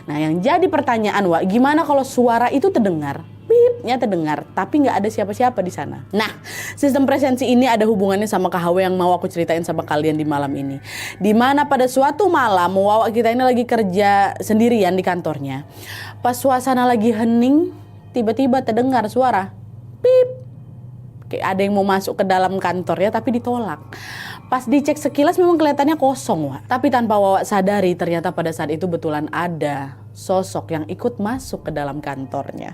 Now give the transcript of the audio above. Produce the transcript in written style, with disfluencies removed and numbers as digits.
Nah yang jadi pertanyaan Wak, gimana kalau suara itu terdengar? Pipnya terdengar, tapi nggak ada siapa-siapa di sana. Nah, sistem presensi ini ada hubungannya sama KHW yang mau aku ceritain sama kalian di malam ini. Dimana pada suatu malam, Wawa kita ini lagi kerja sendirian di kantornya. Pas suasana lagi hening, tiba-tiba terdengar suara pip. Kayak ada yang mau masuk ke dalam kantornya tapi ditolak. Pas dicek sekilas memang kelihatannya kosong, Wak. Tapi tanpa Wawa sadari, ternyata pada saat itu betulan ada sosok yang ikut masuk ke dalam kantornya.